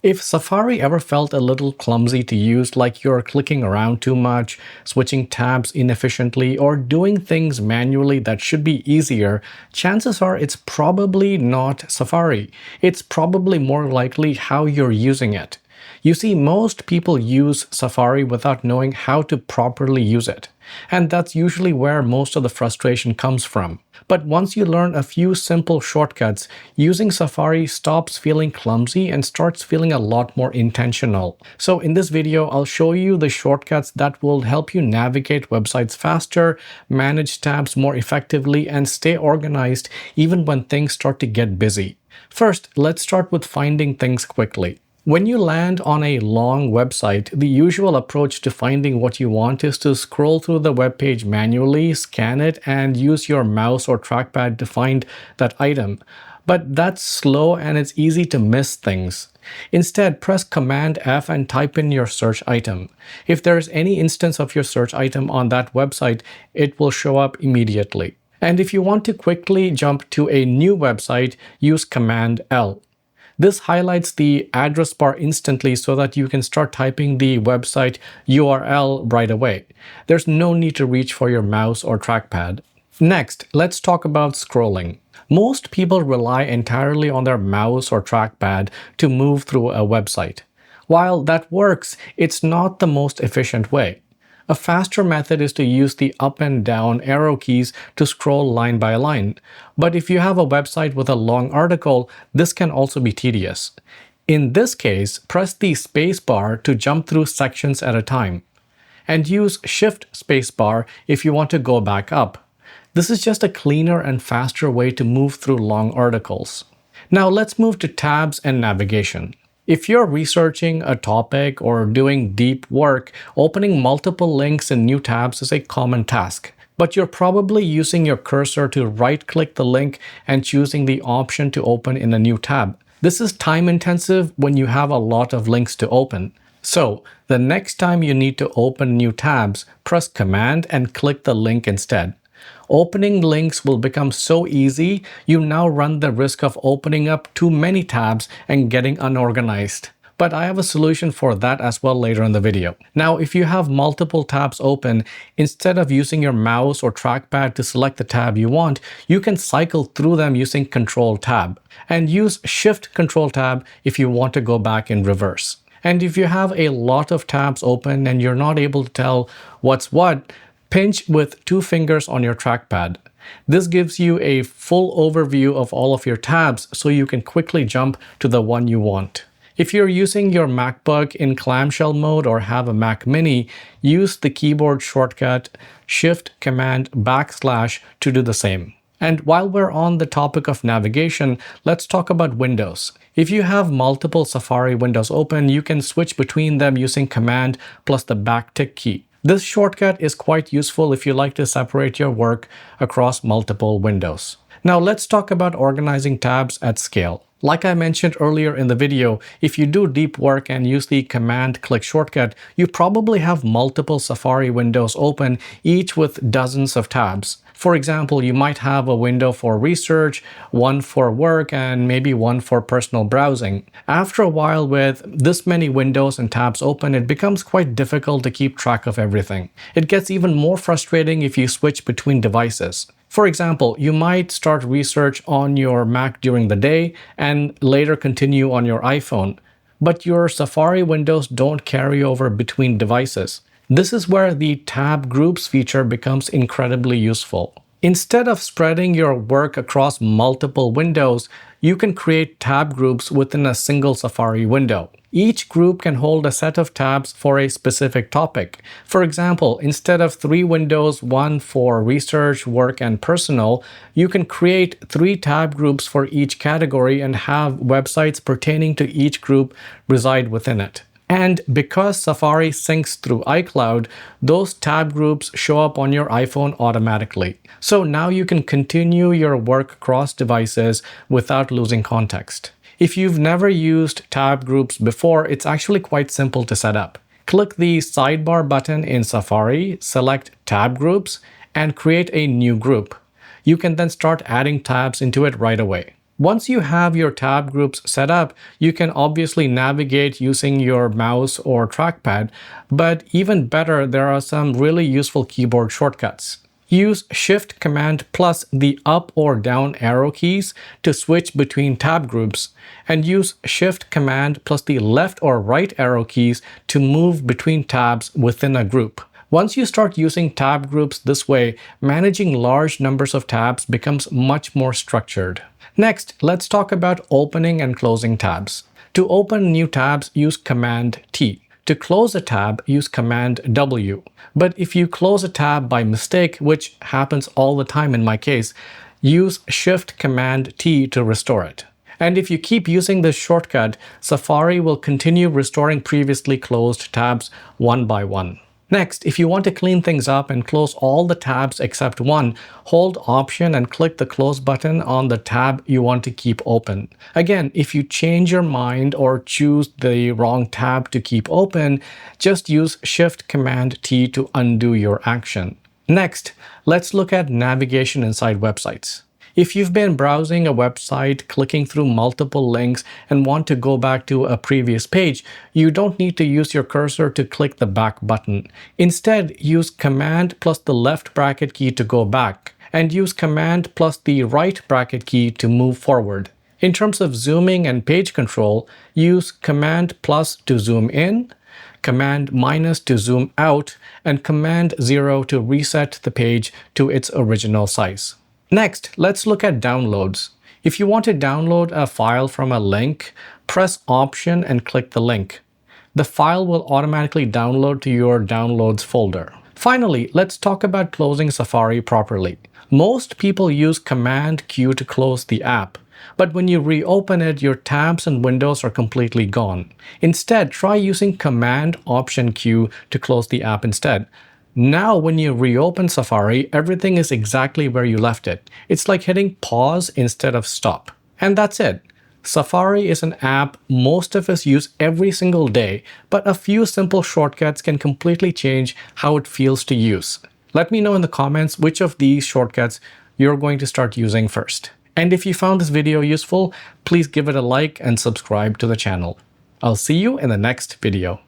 If Safari ever felt a little clumsy to use, like you're clicking around too much, switching tabs inefficiently, or doing things manually that should be easier, chances are it's probably not Safari. It's probably more likely how you're using it. You see, most people use Safari without knowing how to properly use it. And that's usually where most of the frustration comes from. But once you learn a few simple shortcuts, using Safari stops feeling clumsy and starts feeling a lot more intentional. So in this video, I'll show you the shortcuts that will help you navigate websites faster, manage tabs more effectively, and stay organized even when things start to get busy. First, let's start with finding things quickly. When you land on a long website, the usual approach to finding what you want is to scroll through the web page manually, scan it, and use your mouse or trackpad to find that item. But that's slow and it's easy to miss things. Instead, press Command F and type in your search item. If there's any instance of your search item on that website, it will show up immediately. And if you want to quickly jump to a new website, use Command L. This highlights the address bar instantly so that you can start typing the website URL right away. There's no need to reach for your mouse or trackpad. Next, let's talk about scrolling. Most people rely entirely on their mouse or trackpad to move through a website. While that works, it's not the most efficient way. A faster method is to use the up and down arrow keys to scroll line by line. But if you have a website with a long article, this can also be tedious. In this case, press the spacebar to jump through sections at a time. And use Shift spacebar if you want to go back up. This is just a cleaner and faster way to move through long articles. Now let's move to tabs and navigation. If you're researching a topic or doing deep work, opening multiple links in new tabs is a common task. But you're probably using your cursor to right-click the link and choosing the option to open in a new tab. This is time-intensive when you have a lot of links to open. So, the next time you need to open new tabs, press Command and click the link instead. Opening links will become so easy, you now run the risk of opening up too many tabs and getting unorganized. But I have a solution for that as well later in the video. Now, if you have multiple tabs open, instead of using your mouse or trackpad to select the tab you want, you can cycle through them using Control-Tab. And use Shift-Control-Tab if you want to go back in reverse. And if you have a lot of tabs open and you're not able to tell what's what, pinch with 2 fingers on your trackpad. This gives you a full overview of all of your tabs so you can quickly jump to the one you want. If you're using your MacBook in clamshell mode or have a Mac Mini, use the keyboard shortcut Shift-Command-/ to do the same. And while we're on the topic of navigation, let's talk about windows. If you have multiple Safari windows open, you can switch between them using Command plus the backtick key. This shortcut is quite useful if you like to separate your work across multiple windows. Now let's talk about organizing tabs at scale. Like I mentioned earlier in the video, if you do deep work and use the Command-click shortcut, you probably have multiple Safari windows open, each with dozens of tabs. For example, you might have a window for research, one for work, and maybe one for personal browsing. After a while, with this many windows and tabs open, it becomes quite difficult to keep track of everything. It gets even more frustrating if you switch between devices. For example, you might start research on your Mac during the day and later continue on your iPhone, but your Safari windows don't carry over between devices. This is where the Tab Groups feature becomes incredibly useful. Instead of spreading your work across multiple windows, you can create tab groups within a single Safari window. Each group can hold a set of tabs for a specific topic. For example, instead of 3 windows, one for research, work, and personal, you can create 3 tab groups for each category and have websites pertaining to each group reside within it. And because Safari syncs through iCloud, those tab groups show up on your iPhone automatically. So now you can continue your work across devices without losing context. If you've never used tab groups before, it's actually quite simple to set up. Click the sidebar button in Safari, select Tab Groups, and create a new group. You can then start adding tabs into it right away. Once you have your tab groups set up, you can obviously navigate using your mouse or trackpad, but even better, there are some really useful keyboard shortcuts. Use Shift Command plus the up or down arrow keys to switch between tab groups, and use Shift Command plus the left or right arrow keys to move between tabs within a group. Once you start using tab groups this way, managing large numbers of tabs becomes much more structured. Next, let's talk about opening and closing tabs. To open new tabs, use Command T. To close a tab, use Command W. But if you close a tab by mistake, which happens all the time in my case, use Shift Command T to restore it. And if you keep using this shortcut, Safari will continue restoring previously closed tabs one by one. Next, if you want to clean things up and close all the tabs except one, hold Option and click the Close button on the tab you want to keep open. Again, if you change your mind or choose the wrong tab to keep open, just use Shift Command T to undo your action. Next, let's look at navigation inside websites. If you've been browsing a website, clicking through multiple links, and want to go back to a previous page, you don't need to use your cursor to click the back button. Instead, use Command plus the left bracket key to go back, and use Command plus the right bracket key to move forward. In terms of zooming and page control, use Command plus to zoom in, Command minus to zoom out, and Command 0 to reset the page to its original size. Next, let's look at downloads. If you want to download a file from a link, press Option and click the link. The file will automatically download to your Downloads folder. Finally, let's talk about closing Safari properly. Most people use Command Q to close the app, but when you reopen it, your tabs and windows are completely gone. Instead, try using Command Option Q to close the app instead. Now, when you reopen Safari, everything is exactly where you left it. It's like hitting pause instead of stop. And that's it. Safari is an app most of us use every single day, but a few simple shortcuts can completely change how it feels to use. Let me know in the comments which of these shortcuts you're going to start using first. And if you found this video useful, please give it a like and subscribe to the channel. I'll see you in the next video.